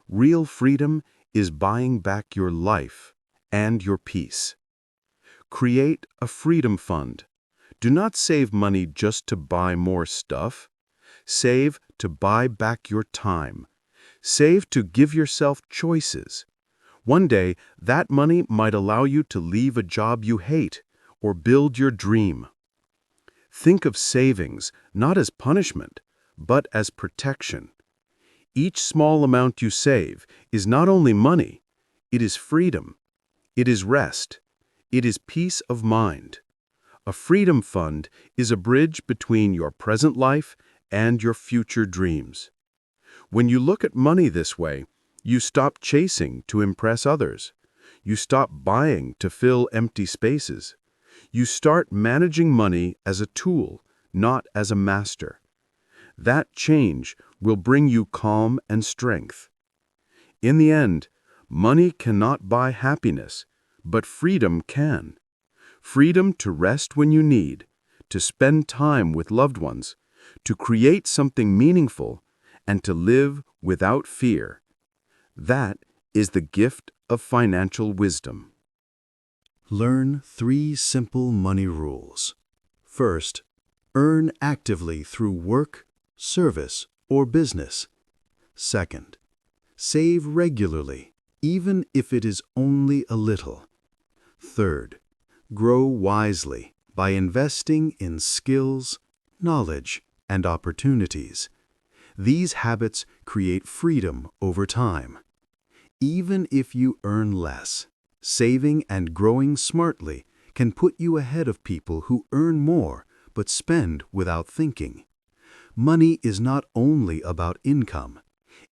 Real freedom is buying back your life and your peace. Create a freedom fund. Do not save money just to buy more stuff. Save to buy back your time. Save to give yourself choices. One day, that money might allow you to leave a job you hate or build your dream. Think of savings not as punishment, but as protection. Each small amount you save is not only money, it is freedom, it is rest, it is peace of mind. A freedom fund is a bridge between your present life and your future dreams. When you look at money this way, you stop chasing to impress others. You stop buying to fill empty spaces. You start managing money as a tool, not as a master. That change will bring you calm and strength. In the end, money cannot buy happiness, but freedom can. Freedom to rest when you need, to spend time with loved ones, to create something meaningful, and to live without fear. That is the gift of financial wisdom. Learn 3 simple money rules. First, earn actively through work, service, or business. Second, save regularly, even if it is only a little. Third, grow wisely by investing in skills, knowledge, and opportunities. These habits create freedom over time. Even if you earn less, saving and growing smartly can put you ahead of people who earn more but spend without thinking. Money is not only about income.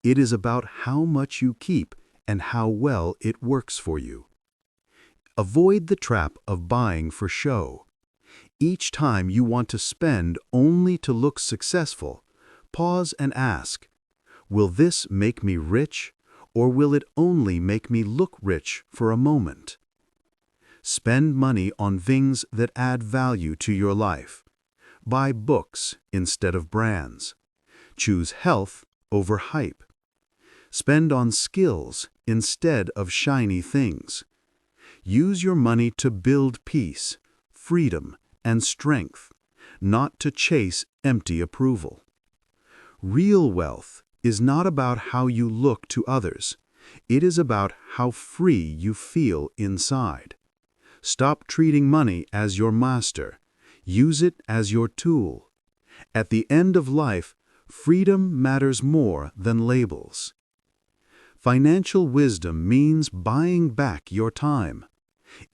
It is about how much you keep and how well it works for you. Avoid the trap of buying for show. Each time you want to spend only to look successful, pause and ask, will this make me rich, or will it only make me look rich for a moment? Spend money on things that add value to your life. Buy books instead of brands. Choose health over hype. Spend on skills instead of shiny things. Use your money to build peace, freedom, and strength, not to chase empty approval. Real wealth is not about how you look to others. It is about how free you feel inside. Stop treating money as your master. Use it as your tool. At the end of life, freedom matters more than labels. Financial wisdom means buying back your time.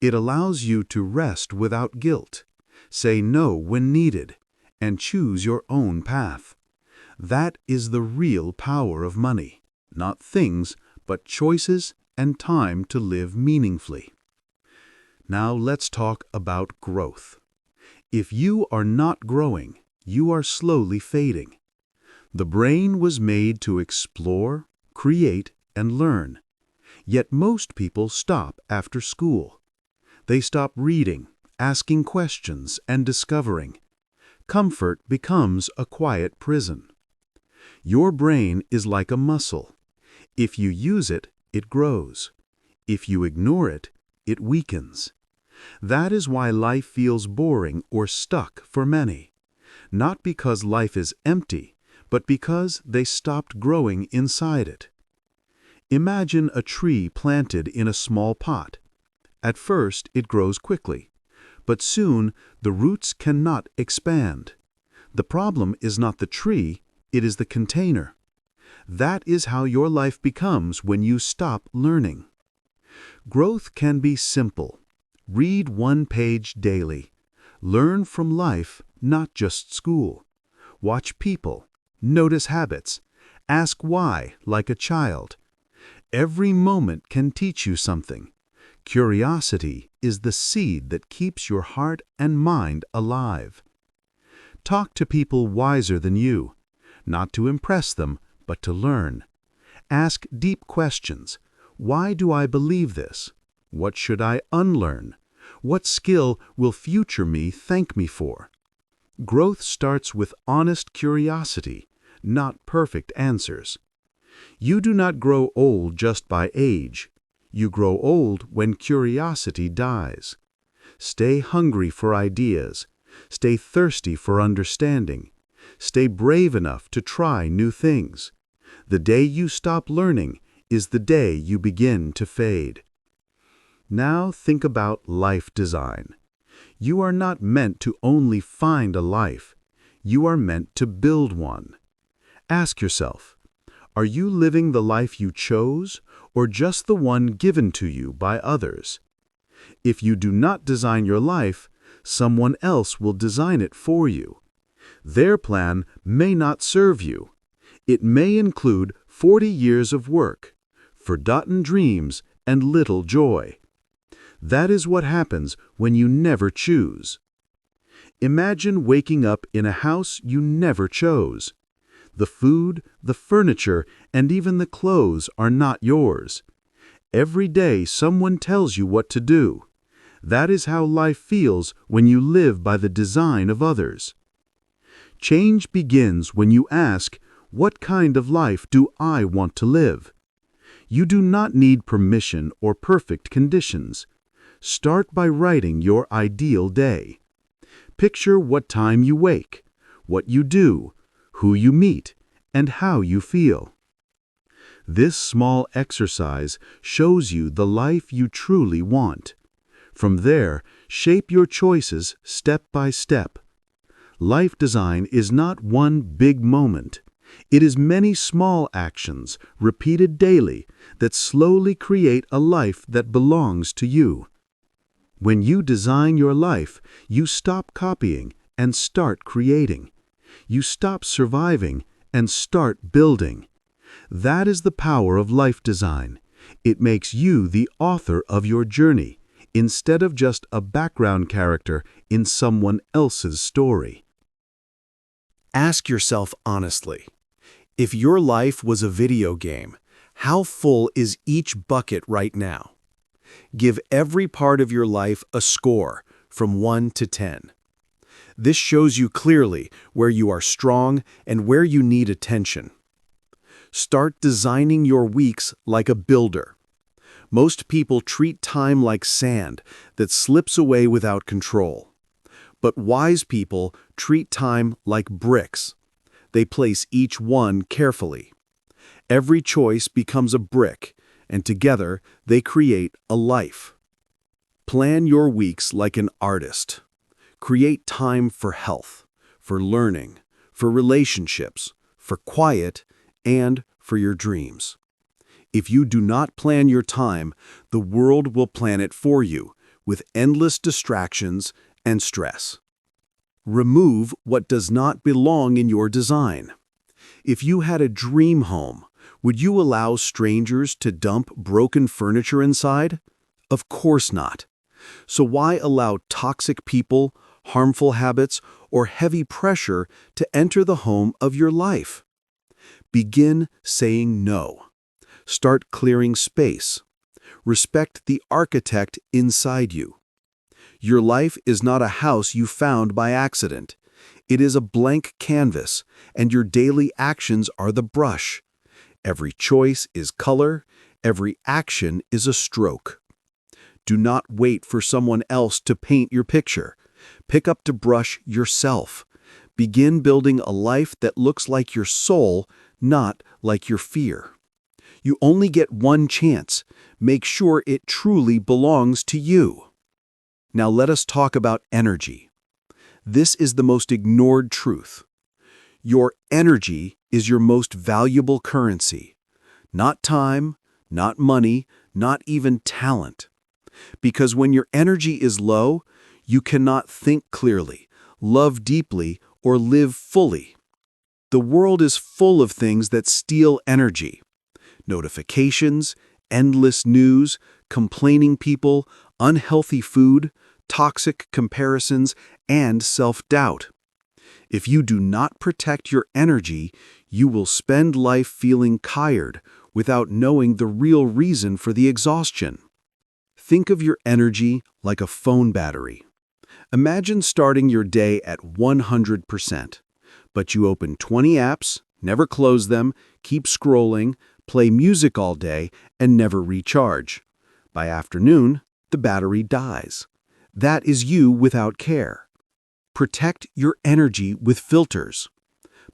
It allows you to rest without guilt, say no when needed, and choose your own path. That is the real power of money, not things, but choices and time to live meaningfully. Now let's talk about growth. If you are not growing, you are slowly fading. The brain was made to explore, create, and learn. Yet most people stop after school. They stop reading, asking questions, and discovering. Comfort becomes a quiet prison. Your brain is like a muscle. If you use it, it grows. If you ignore it, it weakens. That is why life feels boring or stuck for many. Not because life is empty, but because they stopped growing inside it. Imagine a tree planted in a small pot. At first, it grows quickly, but soon the roots cannot expand. The problem is not the tree, it is the container. That is how your life becomes when you stop learning. Growth can be simple. Read 1 page daily. Learn from life, not just school. Watch people. Notice habits. Ask why, like a child. Every moment can teach you something. Curiosity is the seed that keeps your heart and mind alive. Talk to people wiser than you, not to impress them, but to learn. Ask deep questions. Why do I believe this? What should I unlearn? What skill will future me thank me for? Growth starts with honest curiosity, not perfect answers. You do not grow old just by age. You grow old when curiosity dies. Stay hungry for ideas. Stay thirsty for understanding. Stay brave enough to try new things. The day you stop learning is the day you begin to fade. Now think about life design. You are not meant to only find a life. You are meant to build one. Ask yourself, are you living the life you chose, or just the one given to you by others? If you do not design your life, someone else will design it for you. Their plan may not serve you. It may include 40 years of work, forgotten dreams, and little joy. That is what happens when you never choose. Imagine waking up in a house you never chose. The food, the furniture, and even the clothes are not yours. Every day someone tells you what to do. That is how life feels when you live by the design of others. Change begins when you ask, what kind of life do I want to live? You do not need permission or perfect conditions. Start by writing your ideal day. Picture what time you wake, what you do, who you meet, and how you feel. This small exercise shows you the life you truly want. From there, shape your choices step by step. Life design is not one big moment. It is many small actions, repeated daily, that slowly create a life that belongs to you. When you design your life, you stop copying and start creating. You stop surviving and start building. That is the power of life design. It makes you the author of your journey, instead of just a background character in someone else's story. Ask yourself honestly, if your life was a video game, how full is each bucket right now? Give every part of your life a score from 1 to 10. This shows you clearly where you are strong and where you need attention. Start designing your weeks like a builder. Most people treat time like sand that slips away without control. But wise people treat time like bricks. They place each one carefully. Every choice becomes a brick, and together they create a life. Plan your weeks like an artist. Create time for health, for learning, for relationships, for quiet, and for your dreams. If you do not plan your time, the world will plan it for you, with endless distractions and stress. Remove what does not belong in your design. If you had a dream home, would you allow strangers to dump broken furniture inside? Of course not. So why allow toxic people, harmful habits, or heavy pressure to enter the home of your life? Begin saying no. Start clearing space. Respect the architect inside you. Your life is not a house you found by accident. It is a blank canvas, and your daily actions are the brush. Every choice is color, every action is a stroke. Do not wait for someone else to paint your picture. Pick up the brush yourself. Begin building a life that looks like your soul, not like your fear. You only get one chance. Make sure it truly belongs to you. Now let us talk about energy. This is the most ignored truth. Your energy is your most valuable currency. Not time, not money, not even talent. Because when your energy is low, you cannot think clearly, love deeply, or live fully. The world is full of things that steal energy. Notifications, endless news, complaining people, unhealthy food, toxic comparisons, and self-doubt. If you do not protect your energy, you will spend life feeling tired without knowing the real reason for the exhaustion. Think of your energy like a phone battery. Imagine starting your day at 100%, but you open 20 apps, never close them, keep scrolling, play music all day, and never recharge. By afternoon, the battery dies. That is you without care. Protect your energy with filters.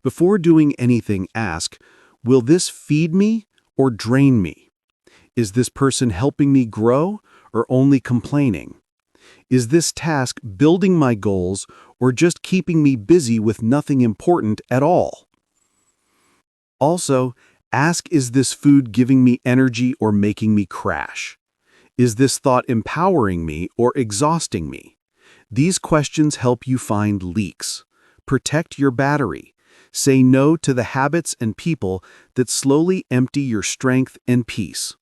Before doing anything, ask, will this feed me or drain me? Is this person helping me grow or only complaining? Is this task building my goals or just keeping me busy with nothing important at all? Also, ask, is this food giving me energy or making me crash? Is this thought empowering me or exhausting me? These questions help you find leaks. Protect your battery. Say no to the habits and people that slowly empty your strength and peace.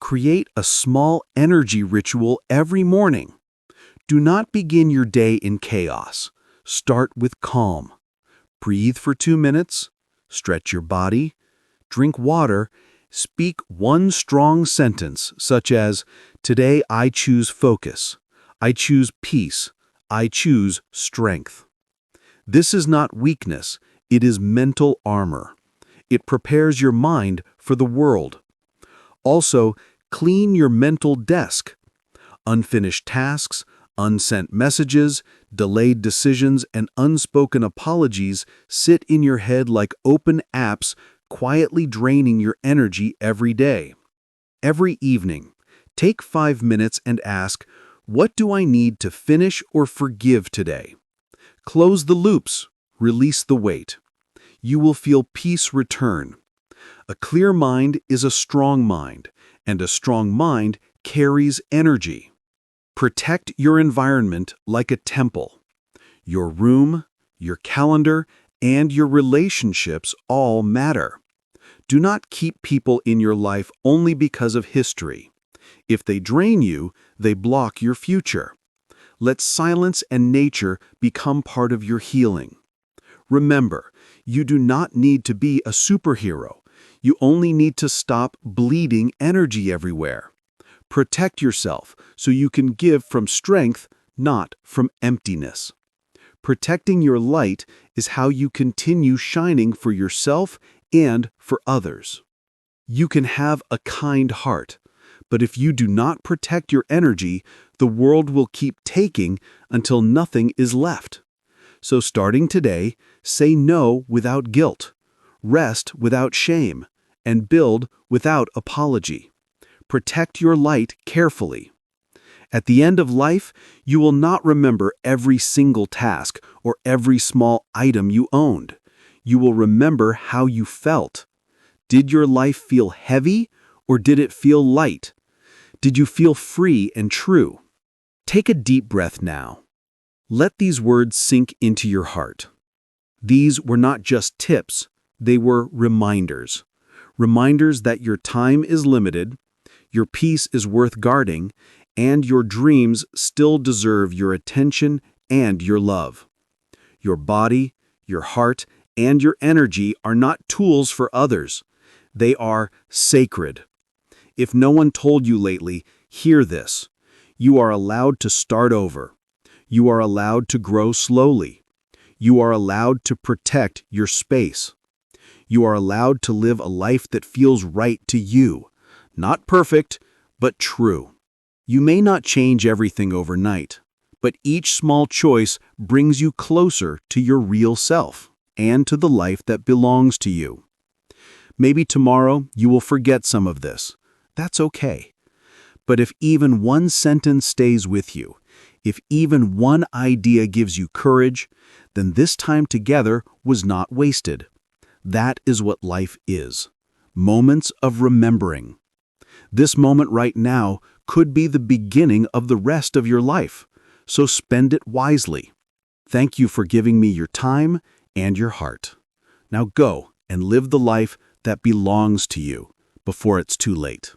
Create a small energy ritual every morning. Do not begin your day in chaos. Start with calm. Breathe for 2 minutes, stretch your body, drink water, speak one strong sentence such as, "Today I choose focus, I choose peace, I choose strength." This is not weakness, it is mental armor. It prepares your mind for the world. Also, clean your mental desk. Unfinished tasks, unsent messages, delayed decisions, and unspoken apologies sit in your head like open apps, quietly draining your energy every day. Every evening, take 5 minutes and ask, "What do I need to finish or forgive today?" Close the loops, release the weight. You will feel peace return. A clear mind is a strong mind, and a strong mind carries energy. Protect your environment like a temple. Your room, your calendar, and your relationships all matter. Do not keep people in your life only because of history. If they drain you, they block your future. Let silence and nature become part of your healing. Remember, you do not need to be a superhero. You only need to stop bleeding energy everywhere. Protect yourself so you can give from strength, not from emptiness. Protecting your light is how you continue shining for yourself and for others. You can have a kind heart, but if you do not protect your energy, the world will keep taking until nothing is left. So starting today, say no without guilt, rest without shame, and build without apology. Protect your light carefully. At the end of life, you will not remember every single task or every small item you owned. You will remember how you felt. Did your life feel heavy or did it feel light? Did you feel free and true? Take a deep breath now. Let these words sink into your heart. These were not just tips, they were reminders. Reminders that your time is limited, your peace is worth guarding, and your dreams still deserve your attention and your love. Your body, your heart, and your energy are not tools for others. They are sacred. If no one told you lately, hear this. You are allowed to start over. You are allowed to grow slowly. You are allowed to protect your space. You are allowed to live a life that feels right to you. Not perfect, but true. You may not change everything overnight, but each small choice brings you closer to your real self and to the life that belongs to you. Maybe tomorrow you will forget some of this. That's okay. But if even one sentence stays with you, if even one idea gives you courage, then this time together was not wasted. That is what life is. Moments of remembering. This moment right now could be the beginning of the rest of your life, so spend it wisely. Thank you for giving me your time and your heart. Now go and live the life that belongs to you before it's too late.